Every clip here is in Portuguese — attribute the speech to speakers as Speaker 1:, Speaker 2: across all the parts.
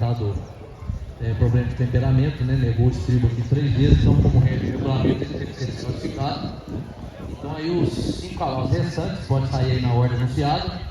Speaker 1: apresentado problema de temperamento, né? Levou o estribo aqui 3 vezes, então como regulamento ele tem que ser desclassificado. Então aí os 5 cavalos restantes podem sair aí na ordem anunciada.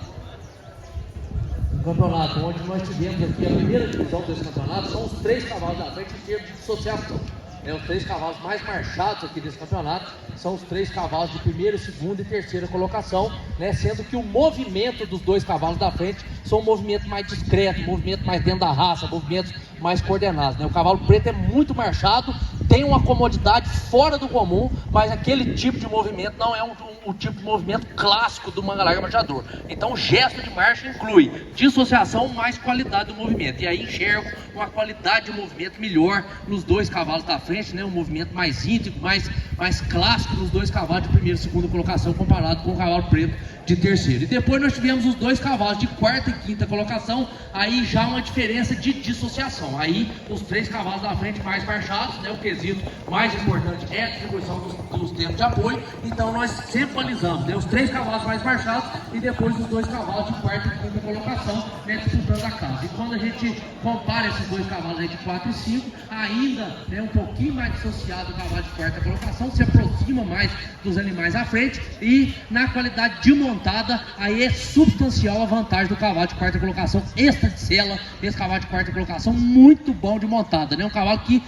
Speaker 1: Um campeonato onde nós tivemos aqui a primeira divisão desse campeonato, são os 3 cavalos da frente em termos de dissociação. Os 3 cavalos mais marchados aqui desse campeonato são os 3 cavalos de primeira, segunda e terceira colocação, né? Sendo que o movimento dos 2 cavalos da frente são um movimento mais discreto, um movimento mais dentro da raça, movimentos mais coordenados, né? O cavalo preto é muito marchado, tem uma comodidade fora do comum, mas aquele tipo de movimento não é o tipo de movimento clássico do manga larga marchador. Então o gesto de marcha inclui dissociação mais qualidade do movimento, e aí enxergo uma qualidade de movimento melhor nos 2 cavalos da frente, né? Um movimento mais íntegro, mais clássico nos 2 cavalos de primeira e segunda colocação comparado com o cavalo preto de terceira. E depois nós tivemos os 2 cavalos de quarta e quinta colocação, aí já uma diferença de dissociação. Aí os 3 cavalos da frente mais marchados, né? O quesito mais importante é a distribuição dos tempos de apoio. Então nós sempre analisamos, né? Os 3 cavalos mais marchados e depois os 2 cavalos de quarta e quinta colocação, né? Disputando a casa. E quando a gente compara esses 2 cavalos aí de 4 e 5, ainda é um pouquinho mais dissociado o cavalo de quarta colocação, se aproxima mais dos animais à frente, e na qualidade de montada, aí é substancial a vantagem do cavalo de quarta colocação. Esta de sela, esse cavalo de quarta colocação, muito bom de montada, né? Um cavalo que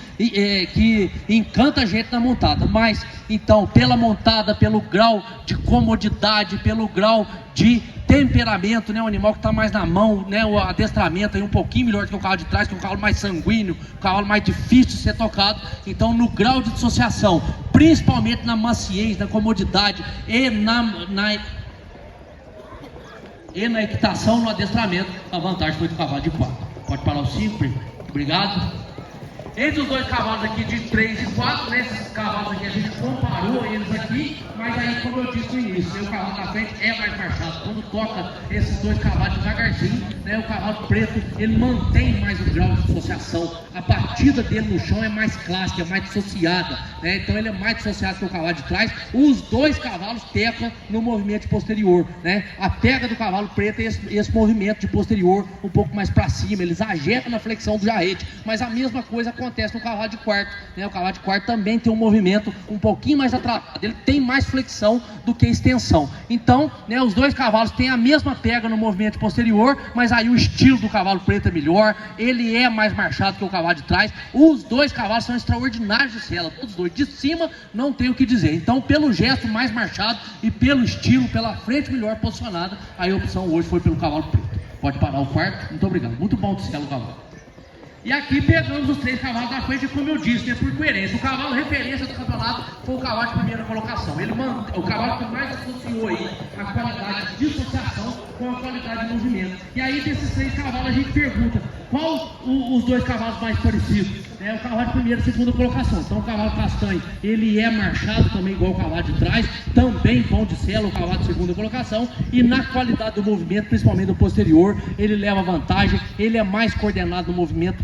Speaker 1: encanta a gente na montada. Mas, então, pela montada, pelo grau de comodidade, pelo grau de temperamento, né? O animal que está mais na mão, né? O adestramento aí um pouquinho melhor que o cavalo de trás, que é um cavalo mais sanguíneo, um cavalo mais difícil de ser tocado. Então, no grau de dissociação, principalmente na maciez, na comodidade e na equitação, no adestramento, a vantagem foi do cavalo de 4. Pode parar o 5, obrigado. Entre os 2 cavalos aqui de 3 e 4, nesses cavalos aqui a gente comparou eles aqui, mas aí, como eu disse no início, o cavalo da frente é mais marchado. Quando toca esses 2 cavalos devagarzinho, né, o cavalo preto, ele mantém mais o grau de dissociação. A batida dele no chão é mais clássica, é mais dissociada, né? Então ele é mais dissociado que o cavalo de trás. Os 2 cavalos pecam no movimento posterior, né? A pega do cavalo preto é esse movimento de posterior um pouco mais para cima, ele exagera na flexão do jarrete, mas a mesma coisa acontece no cavalo de quarto, né? O cavalo de quarto também tem um movimento um pouquinho mais atrasado, ele tem mais flexão do que extensão. Então, né, os 2 cavalos têm a mesma pega no movimento posterior, mas aí o estilo do cavalo preto é melhor, ele é mais marchado que o cavalo de trás. Os 2 cavalos são extraordinários de sela, todos os 2, de cima não tem o que dizer. Então, pelo gesto mais marchado e pelo estilo, pela frente melhor posicionada, aí a opção hoje foi pelo cavalo preto. Pode parar o quarto, muito obrigado, muito bom de sela o cavalo. E aqui pegamos os 3 cavalos da frente, como eu disse, né, por coerência. O cavalo referência do campeonato foi o cavalo de primeira colocação. O cavalo que mais associou aí a qualidade de dissociação com a qualidade de movimento. E aí desses 3 cavalos a gente pergunta, qual os 2 cavalos mais parecidos? É o cavalo de primeira e segunda colocação. Então o cavalo castanho, ele é marchado também igual o cavalo de trás, também bom de sela, o cavalo de segunda colocação, e na qualidade do movimento, principalmente do posterior, ele leva vantagem, ele é mais coordenado no movimento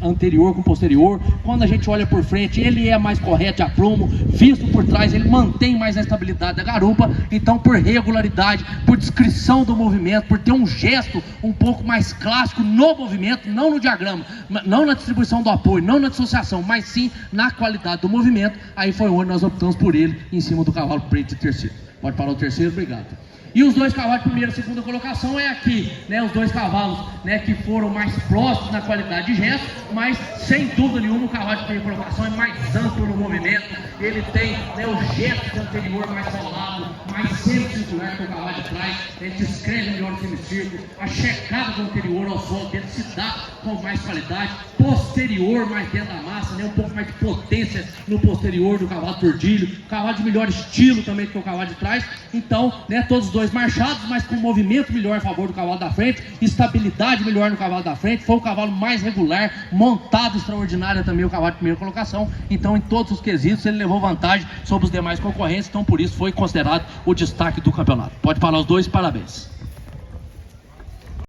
Speaker 1: anterior com posterior. Quando a gente olha por frente, ele é mais correto de aprumo, visto por trás, ele mantém mais a estabilidade da garupa. Então, por regularidade, por descrição do movimento, por ter um gesto um pouco mais clássico no movimento, não no diagrama, não na distribuição do apoio, não na dissociação, mas sim na qualidade do movimento, aí foi onde nós optamos por ele, em cima do cavalo preto de terceiro. Pode parar o terceiro, obrigado. E os 2 cavalos de primeira e segunda colocação é aqui, né? Os 2 cavalos, né, que foram mais próximos na qualidade de gesto, mas sem dúvida nenhuma o cavalo de primeira colocação é mais amplo no movimento, ele tem, né, o gesto anterior mais rolado, mais semicircular que o cavalo de trás, ele descreve melhor o semicírculo, a chegada do anterior ao solo dele se dá com mais qualidade, posterior mais dentro da massa, né, um pouco mais de potência no posterior do cavalo tordilho, cavalo de melhor estilo também que o cavalo de trás. Então, né, todos os 2 marchados, mas com movimento melhor a favor do cavalo da frente, estabilidade melhor no cavalo da frente, foi o cavalo mais regular, montado extraordinário também o cavalo de primeira colocação. Então, em todos os quesitos ele levou vantagem sobre os demais concorrentes, então por isso foi considerado o destaque do campeonato. Pode falar os 2, parabéns.